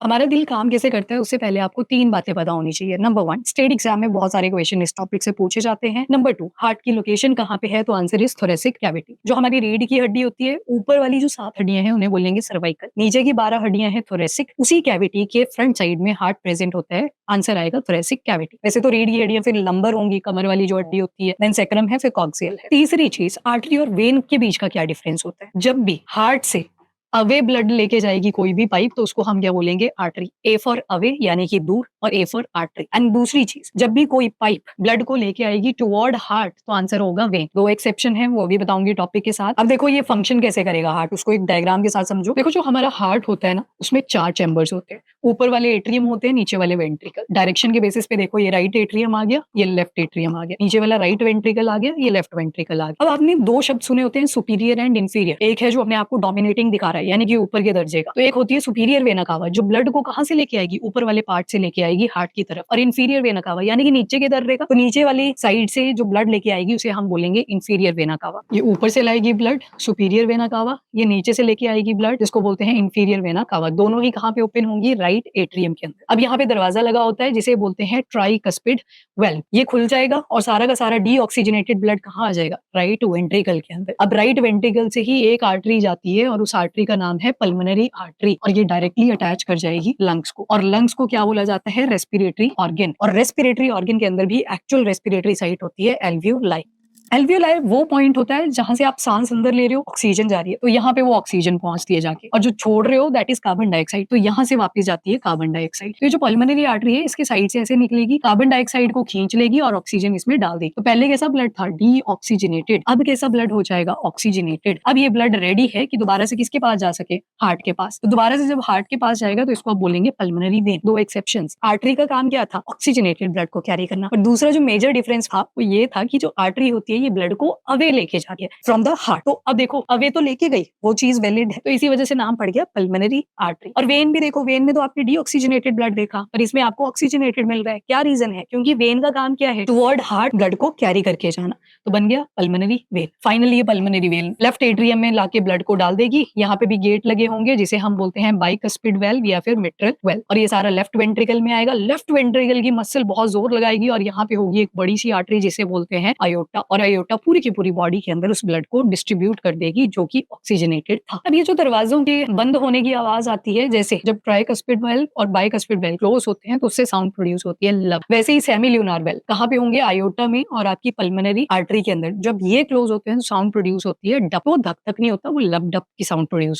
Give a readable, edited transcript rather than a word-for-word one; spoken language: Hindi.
हमारा दिल काम कैसे करता है उससे पहले आपको 3 बातें पता होनी चाहिए। नंबर 1 स्टेट एग्जाम में बहुत सारे क्वेश्चन इस टॉपिक से पूछे जाते हैं। नंबर 2 हार्ट की लोकेशन कहाँ पे है? तो आंसर इज थोरेसिक कैविटी। जो हमारी रीढ़ की हड्डी होती है, ऊपर वाली जो 7 हड्डियां हैं उन्हें बोलेंगे सर्वाइकल। नीचे की 12 हड्डियां हैं थोरेसिक। उसी कैविटी के फ्रंट साइड में हार्ट प्रेजेंट होता है। आंसर आएगा थोरेसिक कैविटी। वैसे तो रीढ़ की हड्डियां फिर लंबर होंगी, कमर वाली जो हड्डी होती है, देन सेक्रम है, फिर कॉक्सियल है। तीसरी चीज आर्टरी और वेन के बीच का क्या डिफरेंस होता है? जब भी हार्ट से अवे ब्लड लेके जाएगी कोई भी पाइप तो उसको हम क्या बोलेंगे? आर्टरी। ए फॉर अवे यानी कि दूर, और ए फॉर आर्टरी। एंड दूसरी चीज, जब भी कोई पाइप ब्लड को लेके आएगी टुवर्ड हार्ट तो आंसर होगा वेन। 2 एक्सेप्शन है, वो भी बताऊंगी टॉपिक के साथ। अब देखो ये फंक्शन कैसे करेगा हार्ट, उसको एक डायग्राम के साथ समझो। देखो जो हमारा हार्ट होता है ना, उसमें 4 चैम्बर्स होते हैं। ऊपर वाले एट्रियम होते हैं, नीचे वाले वेंट्रिकल। डायरेक्शन के बेसिस पे देखो, ये राइट एट्रियम आ गया, ये लेफ्ट एट्रियम आ गया, नीचे वाला राइट वेंट्रिकल आ गया, ये लेफ्ट वेंट्रिकल आ गया। अब आपने 2 शब्द सुने होते हैं, सुपीरियर एंड इंफीरियर। एक है जो अपने आप को डोमिनेटिंग दिखा रहा है, यानी कि ऊपर के दर्जे का। तो एक होती है सुपीरियर वेना कावा, जो ब्लड को कहां से लेके आएगी? ऊपर वाले पार्ट से लेके आएगी हार्ट की तरफ। और इंफीरियर वेना कावा यानी कि नीचे के दर्जे का, तो नीचे वाली साइड से जो ब्लड लेके आएगी उसे हम बोलेंगे इंफीरियर वेना कावा। ये ऊपर से लाएगी ब्लड, सुपीरियर वेना कावा। ये नीचे से लेके आएगी ब्लड, जिसको बोलते हैं इंफीरियर वेना कावा। दोनों ही कहां पे ओपन होंगी? राइट एट्रियम के अंदर। अब यहाँ पे दरवाजा लगा होता है जिसे बोलते हैं ट्राइकस्पिड वेल्व। ये खुल जाएगा और सारा का सारा डीऑक्सीजनेटेड ब्लड कहाँ आ जाएगा? राइट वेंट्रिकल के अंदर। अब राइट वेंट्रिकल से ही एक आर्टरी जाती है और उस आर्टरी का नाम है पल्मोनरी आर्टरी, और ये डायरेक्टली अटैच कर जाएगी लंग्स को। और लंग्स को क्या बोला जाता है? Respiratory organ. और रेस्पिरेटरी ऑर्गन के अंदर भी एक्चुअल रेस्पिरेटरी साइट होती है एल्वियोलाई। एल्वियोलाई वो पॉइंट होता है जहां से आप सांस अंदर ले रहे हो, ऑक्सीजन जा रही है, तो यहाँ पे वो ऑक्सीजन पहुंचती है जाके, और जो छोड़ रहे हो दैट इज कार्बन डाइऑक्साइड, तो यहाँ से वापस जाती है कार्बन डाइऑक्साइड। तो ये जो पल्मोनरी आर्टरी है, इसके साइड से ऐसे निकलेगी, कार्बन डाइऑक्साइड को खींच लेगी और ऑक्सीजन इसमें डाल देगी। तो पहले कैसा ब्लड था? डीऑक्सीजनेटेड। अब कैसा ब्लड हो जाएगा? ऑक्सीजनेटेड। अब ये ब्लड रेडी है कि दोबारा से किसके पास जा सके? हार्ट के पास। तो दोबारा से जब हार्ट के पास जाएगा तो इसको आप बोलेंगे पल्मोनरी वेन। 2 एक्सेप्शंस। आर्टरी का काम क्या था? ऑक्सीजनेटेड ब्लड को कैरी करना। और दूसरा जो मेजर डिफरेंस था वो ये था कि जो आर्टरी होती है ये ब्लड को अवे लेके जाती है फ्रॉम द हार्ट। तो अब देखो, अवे तो लेके गई, वो चीज वैलिड है, तो इसी वजह से नाम पड़ गया पल्मोनरी आर्टरी। और वेन भी देखो, वेन में तो आपने डीऑक्सीजनेटेड ब्लड देखा, और इसमें आपको ऑक्सीजनेटेड मिल रहा है। क्या रीजन है? क्योंकि वेन का काम क्या है? टुवर्ड हार्ट ब्लड को कैरी करके जाना, तो बन गया पल्मोनरी वेन। फाइनली ये पल्मोनरी वेन लेफ्ट एट्रियम में लाके ब्लड को डाल देगी। यहाँ पे भी गेट लगे होंगे जिसे हम बोलते हैं बाइकस्पिड वेल्व या फिर मिट्रल वेल्व, और ये सारा लेफ्ट वेंट्रिकल में आएगा। लेफ्ट वेंट्रिकल की मसल बहुत जोर लगाएगी और यहाँ पे होगी एक बड़ी सी आर्टरी जिसे बोलते हैं आयोटा, और आयोटा पूरी की पूरी बॉडी के अंदर उस ब्लड को डिस्ट्रीब्यूट कर देगी जो कि ऑक्सीजनेटेड था। अब ये जो दरवाजों के बंद होने की आवाज आती है, जैसे जब ट्राइकस्पिड वेल्व और बाइकस्पिड वेल्व क्लोज होते हैं तो उससे साउंड प्रोड्यूस होती है लब। वैसे ही सेमील्यूनार वेल्व कहाँ पे होंगे? आयोटा में और आपकी पल्मोनरी आर्टरी के अंदर। जब ये क्लोज होते हैं तो साउंड प्रोड्यूस होती है डप। वो धक धक नहीं होता, वो लब डप की साउंड प्रोड्यूस